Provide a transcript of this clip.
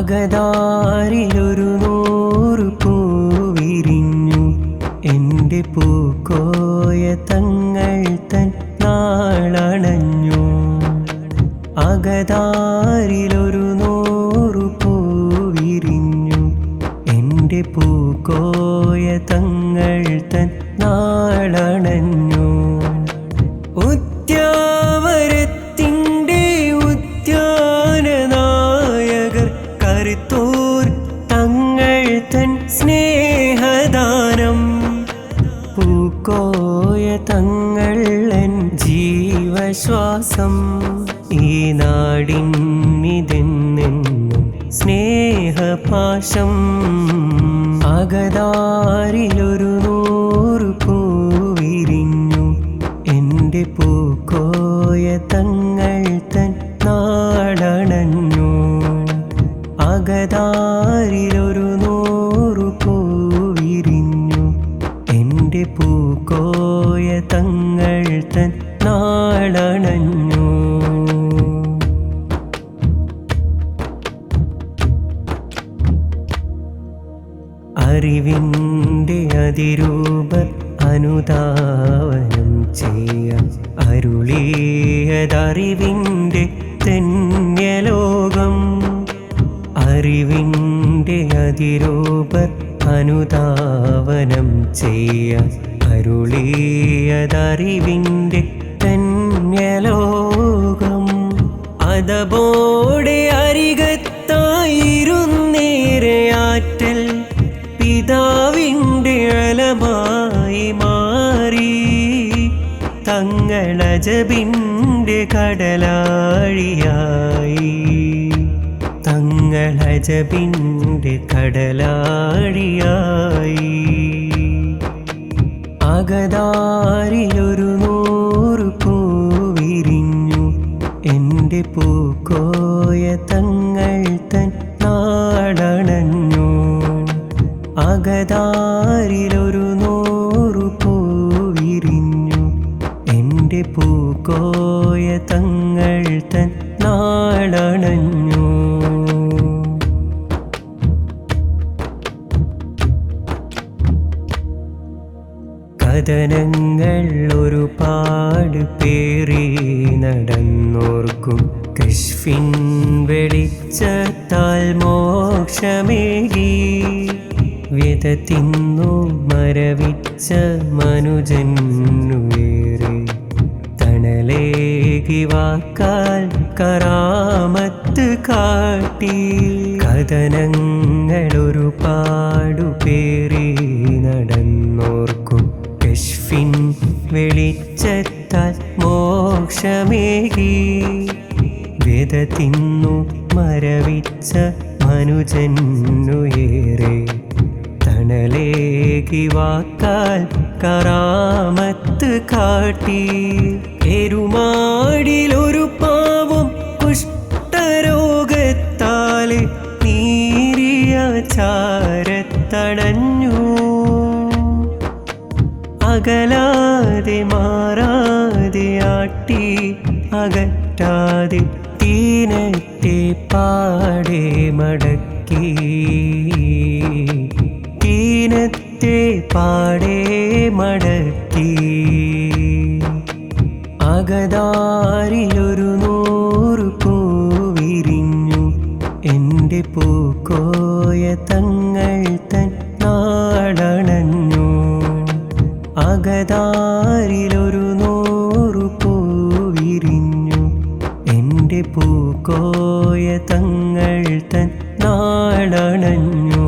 അകതാരിലൊരു 100 പൂവിരിഞ്ഞു എൻ്റെ പൂക്കോയ തങ്ങൾ തൻ നാളണഞ്ഞു. അകതാരിലൊരു 100 പൂവിരിഞ്ഞു എൻ്റെ പൂക്കോയ തങ്ങൾ തൻ നാളണഞ്ഞു. ഉദ്യാവരത്തിൻ്റെ ഉദ്യാനനായകർ കരുത്തോർ തങ്ങൾ തൻ സ്നേഹദാനം. പൂക്കോയ തങ്ങൾ എൻ ജീവശ്വാസം. ഈ നാടിന്നിതെന്നെന്നും സ്നേഹപാശം. അകതാരിലൊരു 100 പൂവിരിഞ്ഞു എൻ്റെ പൂക്കോയ തങ്ങൾ തൻ നാടണഞ്ഞു. അകതാരിലൊരു 100 പൂവിരിഞ്ഞു എൻ്റെ പൂക്കോയ തങ്ങൾ തൻ നാടണഞ്ഞു. അറിവിൻ്റെ അതിരൂപർ അനുധാവനം ചെയ്യാൻ അരുളിയതറിവിൻ്റെ ധന്യലോകം. അറിവിൻ്റെ അതിരൂപർ അനുധാവനം ചെയ്യാൻ അരുളിയതറിവിൻ്റെ ധന്യലോകം. അതബോടെ അരികത്തായിരുന്നേരയാറ്റൽ പിതാവിൻ്റെ അലമായി മാറി. തങ്ങളജബിൻ്റെ കടലാഴിയായി. തങ്ങളജബിൻ്റെ കടലാഴിയായി. അകതാരിലൊരു 100 പൂവിരിഞ്ഞു എൻ്റെ പൂക്കോയ തങ്ങൾ തൻ നാടണഞ്ഞു. അകതാരിലൊരു 100 പൂവിരിഞ്ഞു എൻ്റെ പൂക്കോയ തങ്ങൾ തൻ നാടണഞ്ഞു. കഥനങ്ങൾ ഒരുപാട് പേറി നടന്നോർക്കും കശ്ഫിൻ വെളിച്ചത്താൽ മോക്ഷമേകി. വ്യത തിന്നു മരവിച്ച മനുജനുവേറെ തണലേകി വാക്കാൽ കറാമത്ത് കാട്ടി. കഥനങ്ങൾ ഒരുപാടു പേറി നടന്നോർക്കും കശ്ഫിൻ വെളിച്ചത്താൽ മോക്ഷമേകി. വ്യത തിന്നു മരവിച്ച മനുജനുയേറെ തണലേകി വാക്കാൽ കറാമത്ത് കാട്ടി. എരുമാടിലൊരു പാവം കുഷ്ഠരോഗത്താലെ നീരിയ ചാരത്തടഞ്ഞു. അകലാതെ മാറാതെ ആട്ടി അകറ്റാതെ തീനത്തെ പാടെ മടക്കി. തീനത്തെ പാടെ മടക്കി. അകതാരിലൊരു 100 പൂവിരിഞ്ഞു എൻ്റെ പൂക്കോയ തങ്ങൾ തൻ നാടണഞ്ഞു. അകതാരിലൊരു 100 പൂവിരിഞ്ഞു എൻ്റെ പൂക്കോയ തങ്ങൾ തൻ നാടണഞ്ഞു.